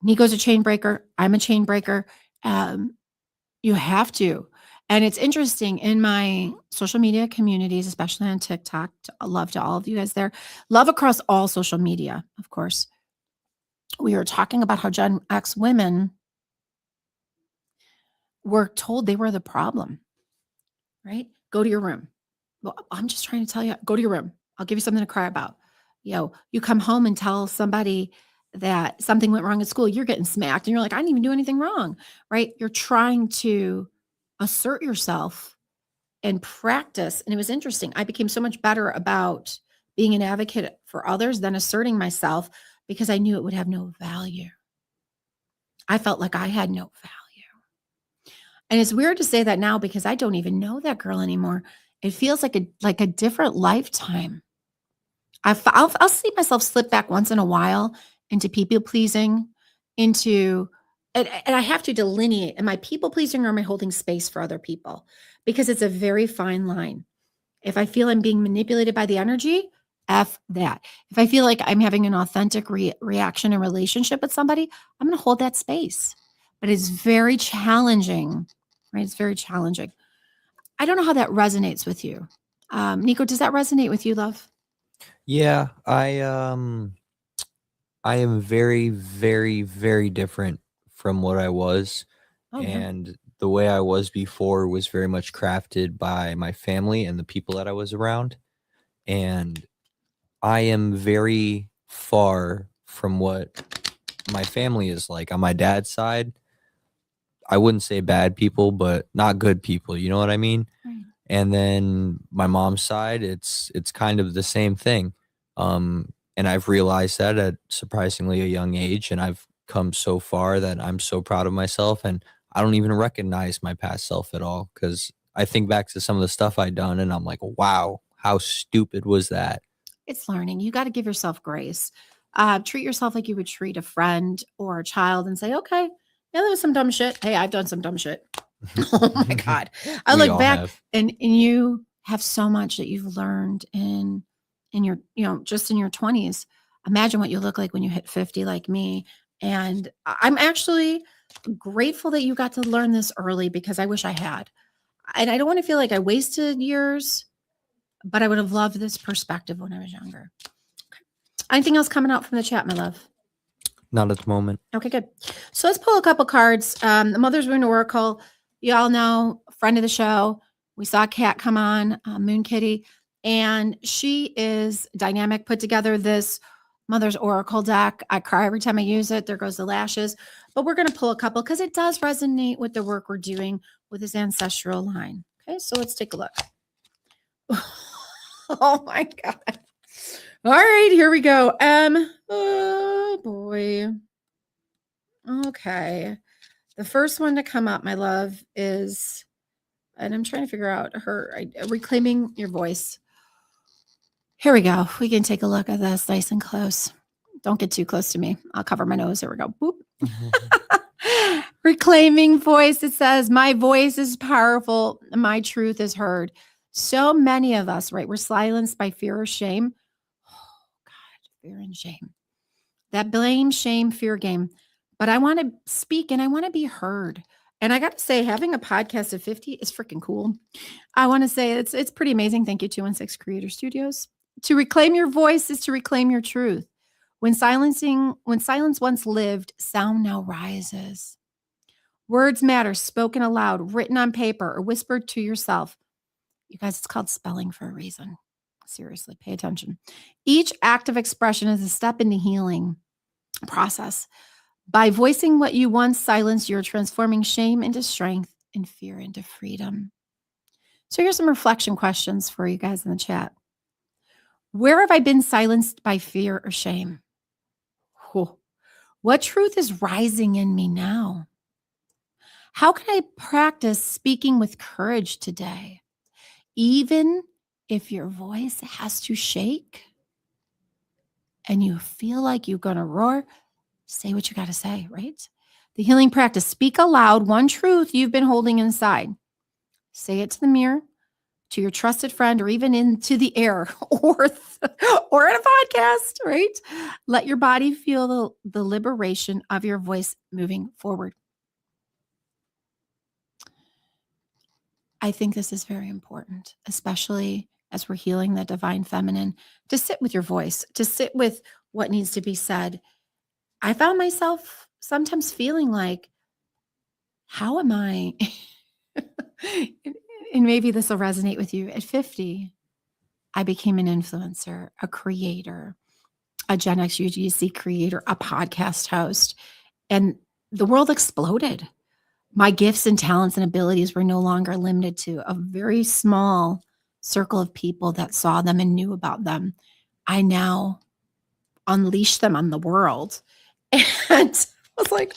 Nico's a chain breaker. I'm a chain breaker. You have to. And it's interesting in my social media communities, especially on TikTok. Love to all of you guys there. Love across all social media, of course. We were talking about how Gen X women were told they were the problem, right? Go to your room. Well, I'm just trying to tell you, go to your room. I'll give you something to cry about. You come home and tell somebody that something went wrong at school, you're getting smacked and you're like, I didn't even do anything wrong, right? You're trying to assert yourself and practice. And it was interesting. I became so much better about being an advocate for others than asserting myself because I knew it would have no value. I felt like I had no value. And it's weird to say that now because I don't even know that girl anymore. It feels like a different lifetime. I'll see myself slip back once in a while into people pleasing, and I have to delineate, am I people pleasing or am I holding space for other people? Because it's a very fine line. If I feel I'm being manipulated by the energy, F that. If I feel like I'm having an authentic reaction and relationship with somebody, I'm going to hold that space. But it's very challenging, right? It's very challenging. I don't know how that resonates with you. Nico, does that resonate with you, love? Yeah, I am very, very, very different from what I was. Oh, yeah. And the way I was before was very much crafted by my family and the people that I was around. And I am very far from what my family is like. On my dad's side, I wouldn't say bad people, but not good people. You know what I mean? Right. And then my mom's side, it's kind of the same thing. And I've realized that at surprisingly a young age, and I've come so far that I'm so proud of myself, and I don't even recognize my past self at all because I think back to some of the stuff I'd done, and I'm like, wow, how stupid was that? It's learning. You got to give yourself grace. Treat yourself like you would treat a friend or a child and say, okay, yeah, there was some dumb shit. Hey, I've done some dumb shit. Oh my God. I We look all back have. and you have so much that you've learned in your, just in your 20s. Imagine what you look like when you hit 50 like me. And I'm actually grateful that you got to learn this early because I wish I had. And I don't want to feel like I wasted years, but I would have loved this perspective when I was younger. Anything else coming out from the chat, my love? Not at the moment. Okay, good. So let's pull a couple cards. The Mother's Moon Oracle, you all know, friend of the show. We saw Kat come on, Moon Kitty, and she is dynamic. Put together this Mother's Oracle deck. I cry every time I use it. There goes the lashes. But we're going to pull a couple because it does resonate with the work we're doing with this ancestral line. Okay, so let's take a look. Oh my God. All right, here we go. Oh boy. Okay. The first one to come up, my love, is, and I'm trying to figure out reclaiming your voice. Here we go. We can take a look at this nice and close. Don't get too close to me. I'll cover my nose. Here we go. Boop. Reclaiming voice. It says, my voice is powerful. My truth is heard. So many of us, right? We're silenced by fear or shame. Oh, God, fear and shame. That blame, shame, fear game. But I want to speak and I want to be heard. And I got to say, having a podcast of 50 is freaking cool. I want to say it's pretty amazing. Thank you, 216 Creator Studios. To reclaim your voice is to reclaim your truth. When silence once lived, sound now rises. Words matter, spoken aloud, written on paper, or whispered to yourself. You guys, it's called spelling for a reason. Seriously, pay attention. Each act of expression is a step into healing process. By voicing what you once silenced, you're transforming shame into strength and fear into freedom. So here's some reflection questions for you guys in the chat. Where have I been silenced by fear or shame? What truth is rising in me now? How can I practice speaking with courage today, even if your voice has to shake and you feel like you're going to roar? Say what you got to say, right? The healing practice. Speak aloud one truth you've been holding inside. Say it to the mirror, to your trusted friend, or even into the air or in a podcast, right? Let your body feel the liberation of your voice moving forward. I think this is very important, especially as we're healing the divine feminine, to sit with your voice, to sit with what needs to be said. I found myself sometimes feeling like, how am I? And maybe this will resonate with you. At 50, I became an influencer, a creator, a Gen X UGC creator, a podcast host, and the world exploded. My gifts and talents and abilities were no longer limited to a very small circle of people that saw them and knew about them. I now unleash them on the world. And I was like,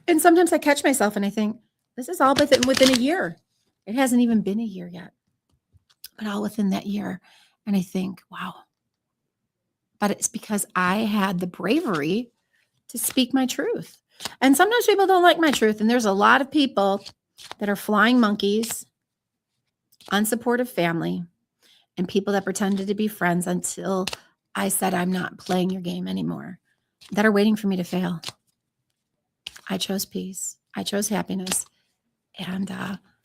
and sometimes I catch myself and I think, this is all within a year. It hasn't even been a year yet, but all within that year. And I think, wow. But it's because I had the bravery to speak my truth. And sometimes people don't like my truth. And there's a lot of people that are flying monkeys, unsupportive family, and people that pretended to be friends until I said, I'm not playing your game anymore, that are waiting for me to fail. I chose peace. I chose happiness. And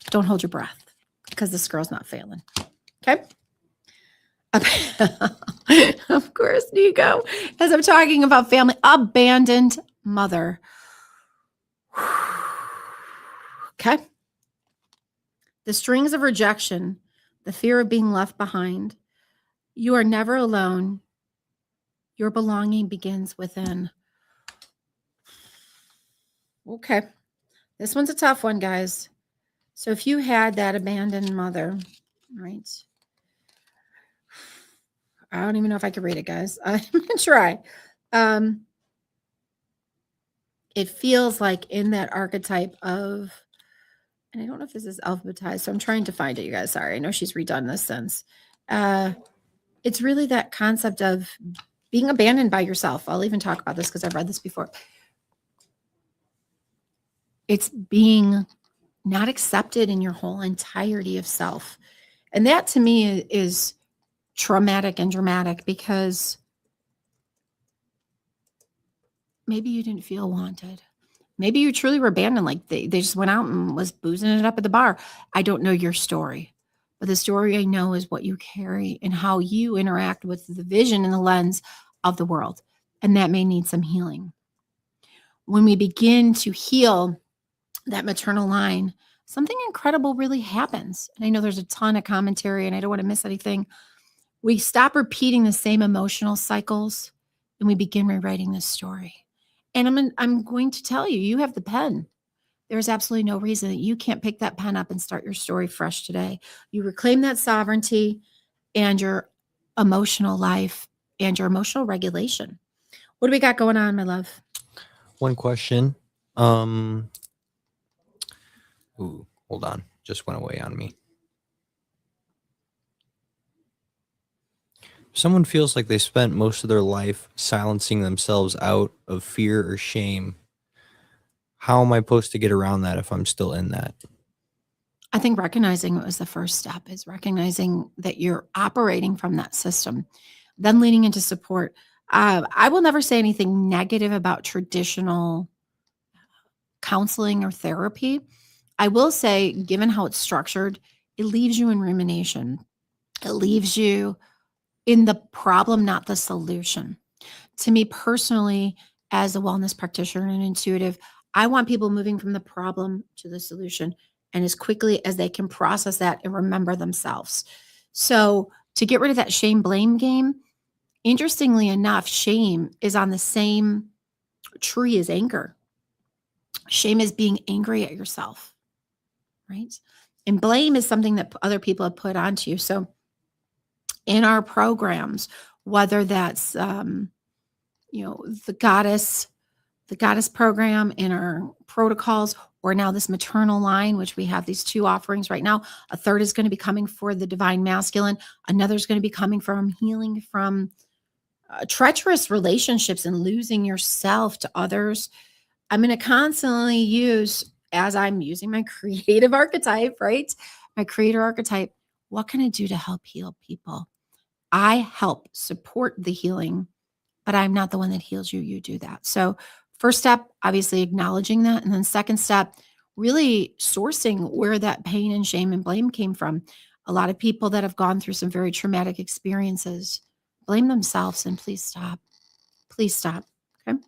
don't hold your breath because this girl's not failing. Okay. Of course, Nico. As I'm talking about family, abandoned mother. Okay. The strings of rejection, the fear of being left behind. You are never alone. Your belonging begins within. Okay. This one's a tough one, guys. So if you had that abandoned mother, right? I don't even know if I can read it, guys. I'm going to try. It feels like in that archetype of, and I don't know if this is alphabetized, so I'm trying to find it, you guys. Sorry, I know she's redone this since. It's really that concept of being abandoned by yourself. I'll even talk about this because I've read this before. It's being not accepted in your whole entirety of self. And that to me is traumatic and dramatic because maybe you didn't feel wanted. Maybe you truly were abandoned. Like they just went out and was boozing it up at the bar. I don't know your story, but the story I know is what you carry and how you interact with the vision and the lens of the world. And that may need some healing. When we begin to heal that maternal line, something incredible really happens. And I know there's a ton of commentary and I don't want to miss anything. We stop repeating the same emotional cycles and we begin rewriting this story. And I'm going to tell you, you have the pen. There's absolutely no reason that you can't pick that pen up and start your story fresh today. You reclaim that sovereignty and your emotional life and your emotional regulation. What do we got going on, my love? One question. Ooh, hold on. Just went away on me. Someone feels like they spent most of their life silencing themselves out of fear or shame. How am I supposed to get around that if I'm still in that? I think recognizing it was the first step, is recognizing that you're operating from that system, then leaning into support. I will never say anything negative about traditional counseling or therapy. I will say, given how it's structured, it leaves you in rumination. It leaves you in the problem, not the solution. To me personally, as a wellness practitioner and intuitive, I want people moving from the problem to the solution and as quickly as they can process that and remember themselves. So to get rid of that shame blame game, interestingly enough, shame is on the same tree as anger. Shame is being angry at yourself, right? And blame is something that other people have put onto you. So in our programs, whether that's the goddess program, in our protocols, or now this maternal line, which we have these two offerings right now. A third is going to be coming for the divine masculine. Another is going to be coming from healing from treacherous relationships and losing yourself to others. I'm going to constantly use, as I'm using my creative archetype, right? My creator archetype. What can I do to help heal people? I help support the healing, but I'm not the one that heals you. You do that. So first step, obviously acknowledging that. And then second step, really sourcing where that pain and shame and blame came from. A lot of people that have gone through some very traumatic experiences blame themselves, and please stop. Please stop. Okay.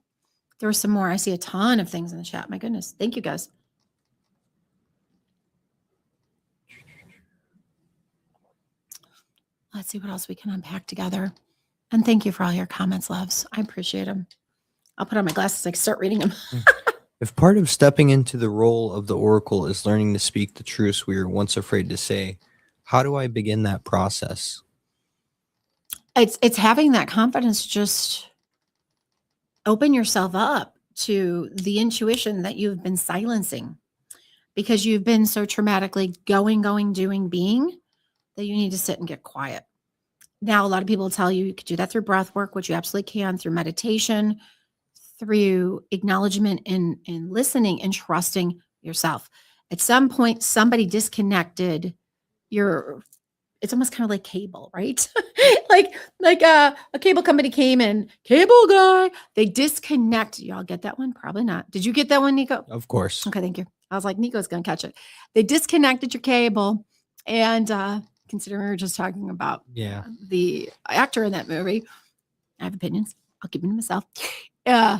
There are some more. I see a ton of things in the chat. My goodness. Thank you, guys. Let's see what else we can unpack together. And thank you for all your comments, loves. I appreciate them. I'll put on my glasses so I can start reading them. If part of stepping into the role of the oracle is learning to speak the truths we were once afraid to say, how do I begin that process? It's having that confidence. Just open yourself up to the intuition that you've been silencing because you've been so traumatically going, doing, being, that you need to sit and get quiet. Now, a lot of people tell you could do that through breath work, which you absolutely can, through meditation, through acknowledgement and listening and trusting yourself. At some point, somebody disconnected your, it's almost kind of like cable, right? like a cable company came in, cable guy, they disconnect. Y'all get that one? Probably not. Did you get that one, Nico? Of course. Okay, thank you. I was like, Nico's going to catch it. They disconnected your cable and considering we were just talking about Yeah. the actor in that movie. I have opinions. I'll keep them to myself. Uh,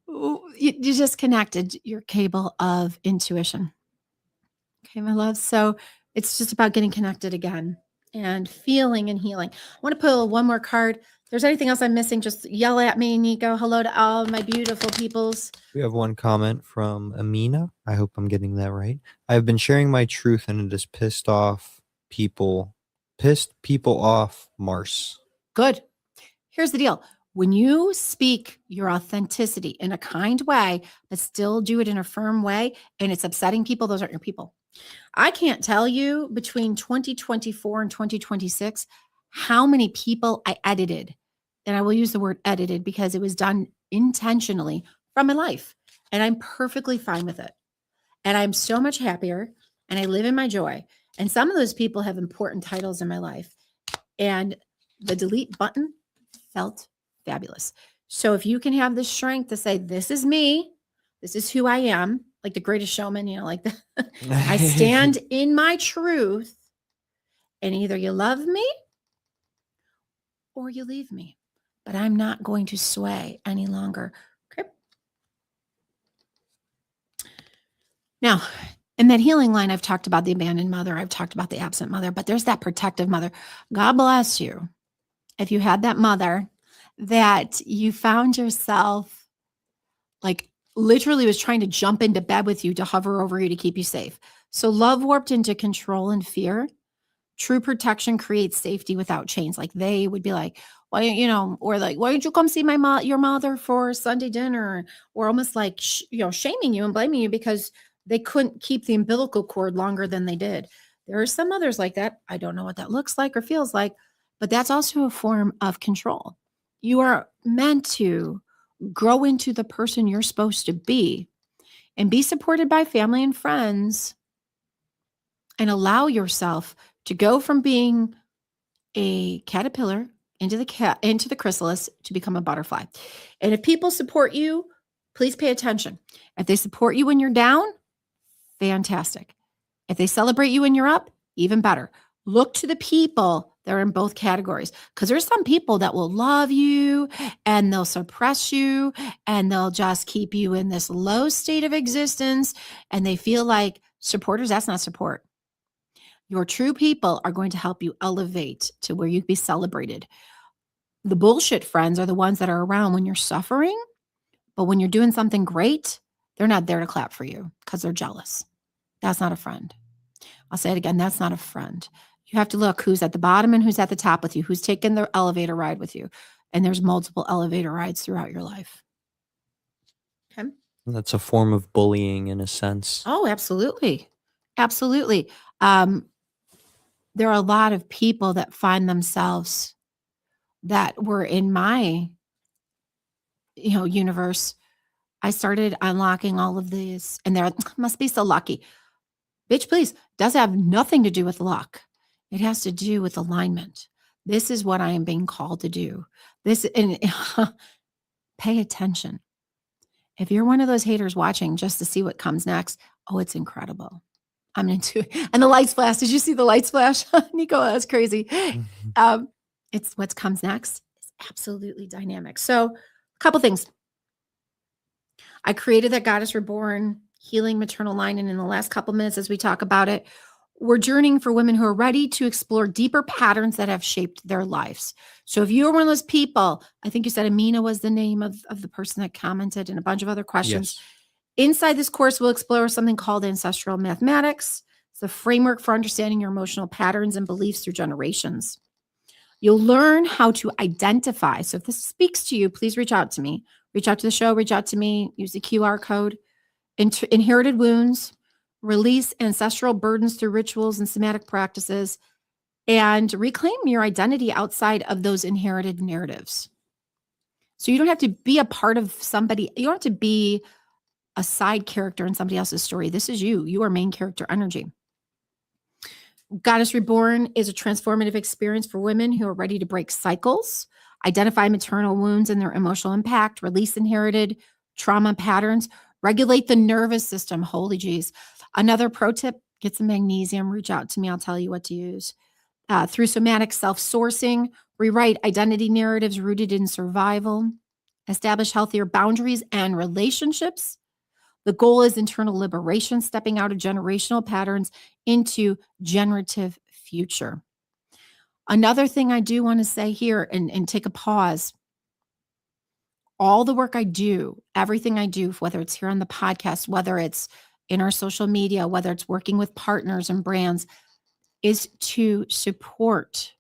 you just connected your cable of intuition. Okay, my love. So it's just about getting connected again and feeling and healing. I want to pull one more card. If there's anything else I'm missing, just yell at me, Nico. Hello to all my beautiful peoples. We have one comment from Amina. I hope I'm getting that right. I've been sharing my truth and it has pissed people off, Mars. Good. Here's the deal. When you speak your authenticity in a kind way, but still do it in a firm way, and it's upsetting people, those aren't your people. I can't tell you between 2024 and 2026 how many people I edited. And I will use the word edited because it was done intentionally from my life. And I'm perfectly fine with it. And I'm so much happier and I live in my joy. And some of those people have important titles in my life. And the delete button felt fabulous. So if you can have the strength to say, this is me, this is who I am, like the greatest showman, like I stand in my truth, and either you love me or you leave me, but I'm not going to sway any longer. Okay. Now, in that healing line, I've talked about the abandoned mother. I've talked about the absent mother, but there's that protective mother. God bless you. If you had that mother that you found yourself like literally was trying to jump into bed with you to hover over you to keep you safe. So love warped into control and fear. True protection creates safety without chains. Like they would be like, why, or like, why don't you come see your mother for Sunday dinner? Or almost like, shaming you and blaming you because they couldn't keep the umbilical cord longer than they did. There are some others like that. I don't know what that looks like or feels like, but that's also a form of control. You are meant to grow into the person you're supposed to be and be supported by family and friends and allow yourself to go from being a caterpillar into the chrysalis to become a butterfly. And if people support you, please pay attention. If they support you when you're down, fantastic. If they celebrate you when you're up, even better. Look to the people that are in both categories because there's some people that will love you and they'll suppress you and they'll just keep you in this low state of existence and they feel like supporters, that's not support. Your true people are going to help you elevate to where you can be celebrated. The bullshit friends are the ones that are around when you're suffering, but when you're doing something great, they're not there to clap for you because they're jealous. That's not a friend. I'll say it again. That's not a friend. You have to look who's at the bottom and who's at the top with you, who's taking the elevator ride with you. And there's multiple elevator rides throughout your life. Okay. That's a form of bullying in a sense. Oh, absolutely. Absolutely. There are a lot of people that find themselves that were in my, universe. I started unlocking all of these and they must be so lucky. Bitch, please, does have nothing to do with luck. It has to do with alignment. This is what I am being called to do. And pay attention. If you're one of those haters watching just to see what comes next, oh, it's incredible. I'm into it. And the lights flash. Did you see the lights flash? Nico, that's crazy. It's what comes next. It's absolutely dynamic. So a couple things. I created that Goddess Reborn healing maternal line. And in the last couple minutes, as we talk about it, we're journeying for women who are ready to explore deeper patterns that have shaped their lives. So if you're one of those people, I think you said Amina was the name of the person that commented and a bunch of other questions. Yes. Inside this course, we'll explore something called ancestral mathematics. It's a framework for understanding your emotional patterns and beliefs through generations. You'll learn how to identify. So if this speaks to you, please reach out to me. Reach out to the show, reach out to me, use the QR code. Inherited wounds, release ancestral burdens through rituals and somatic practices, and reclaim your identity outside of those inherited narratives. So you don't have to be a part of somebody. You don't have to be a side character in somebody else's story. This is you. You are main character energy. Goddess Reborn is a transformative experience for women who are ready to break cycles, identify maternal wounds and their emotional impact, release inherited trauma patterns, regulate the nervous system. Holy geez. Another pro tip, get some magnesium, reach out to me. I'll tell you what to use. through somatic self-sourcing, rewrite identity narratives rooted in survival, establish healthier boundaries and relationships. The goal is internal liberation, stepping out of generational patterns into generative future. Another thing I do want to say here and take a pause. All the work I do, everything I do, whether it's here on the podcast, whether it's in our social media, whether it's working with partners and brands, is to support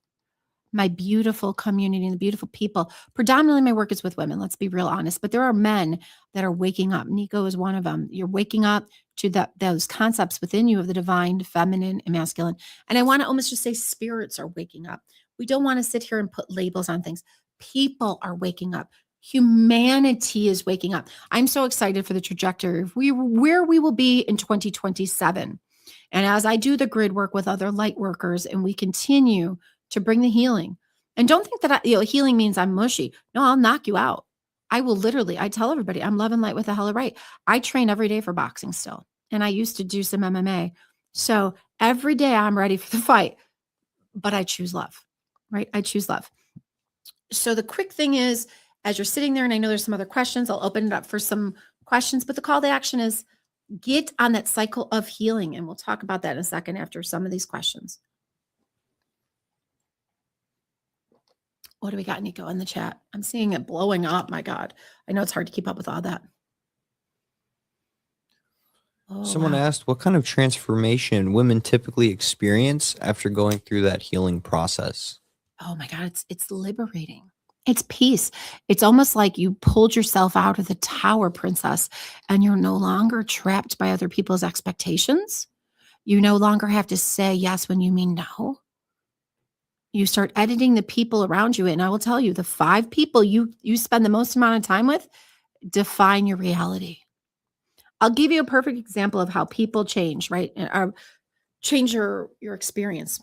my beautiful community and the beautiful people. Predominantly, my work is with women, let's be real honest, but there are men that are waking up. Nico is one of them. You're waking up to those concepts within you of the divine, feminine, and masculine. And I want to almost just say spirits are waking up. We don't want to sit here and put labels on things. People are waking up. Humanity is waking up. I'm so excited for the trajectory of where we will be in 2027. And as I do the grid work with other light workers and we continue to bring the healing. And don't think that healing means I'm mushy. No, I'll knock you out. I will literally, I tell everybody, I'm love and light with a hella right. I train every day for boxing still. And I used to do some MMA. So every day I'm ready for the fight, but I choose love, right? I choose love. So the quick thing is, as you're sitting there, and I know there's some other questions, I'll open it up for some questions, but the call to action is get on that cycle of healing. And we'll talk about that in a second after some of these questions. What do we got, Nico, in the chat? I'm seeing it blowing up. My God. I know it's hard to keep up with all that. Oh, someone asked what kind of transformation women typically experience after going through that healing process. Oh my God, it's liberating. It's peace. It's almost like you pulled yourself out of the tower, princess, and you're no longer trapped by other people's expectations. You no longer have to say yes when you mean no. You start editing the people around you. And I will tell you, the 5 people you spend the most amount of time with define your reality. I'll give you a perfect example of how people change, right? Or change your experience.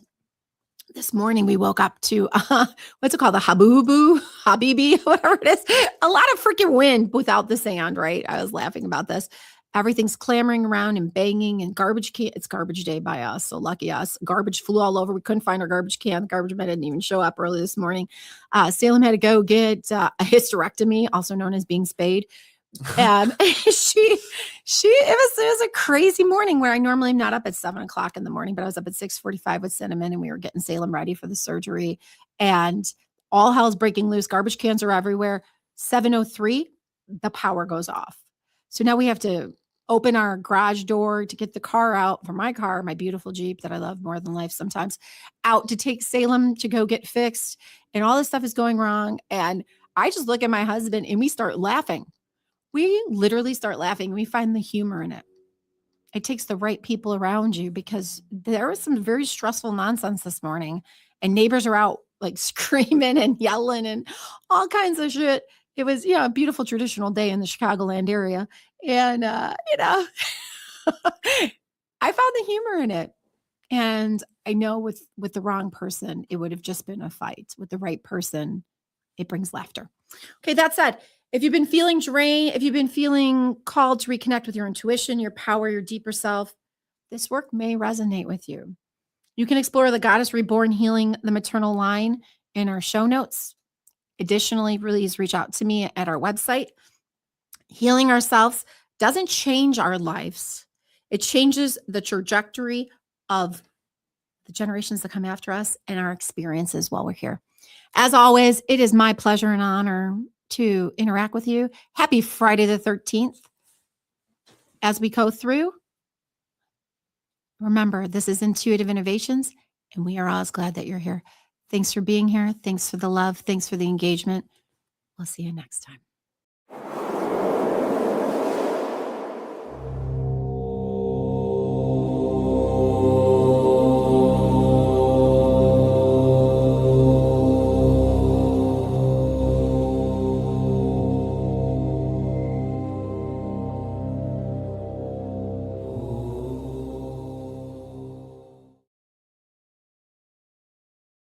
This morning we woke up to, what's it called? The Habibi, whatever it is. A lot of freaking wind without the sand, right? I was laughing about this. Everything's clamoring around and banging and garbage can. It's garbage day by us. So lucky us. Garbage flew all over. We couldn't find our garbage can. The garbage man didn't even show up early this morning. Salem had to go get a hysterectomy, also known as being spayed. And it was a crazy morning where I normally am not up at 7:00 in the morning, but I was up at 6:45 with Cinnamon and we were getting Salem ready for the surgery and all hell's breaking loose. Garbage cans are everywhere. 7:03, the power goes off. So now we have to open our garage door to get the car out for my car, my beautiful Jeep that I love more than life sometimes, out to take Salem to go get fixed. And all this stuff is going wrong. And I just look at my husband and we start laughing. We literally start laughing. We find the humor in it. It takes the right people around you because there was some very stressful nonsense this morning and neighbors are out like screaming and yelling and all kinds of shit. It was, a beautiful traditional day in the Chicagoland area. And, I found the humor in it. And I know with the wrong person, it would have just been a fight. With the right person, it brings laughter. Okay, that said, if you've been feeling drained, if you've been feeling called to reconnect with your intuition, your power, your deeper self, this work may resonate with you. You can explore the Goddess Reborn Healing the Maternal line in our show notes. Additionally, please reach out to me at our website. Healing ourselves doesn't change our lives. It changes the trajectory of the generations that come after us and our experiences while we're here. As always, it is my pleasure and honor to interact with you. Happy Friday the 13th. As we go through, remember, this is Intuitive Innovations, and we are always glad that you're here. Thanks for being here. Thanks for the love. Thanks for the engagement. We'll see you next time.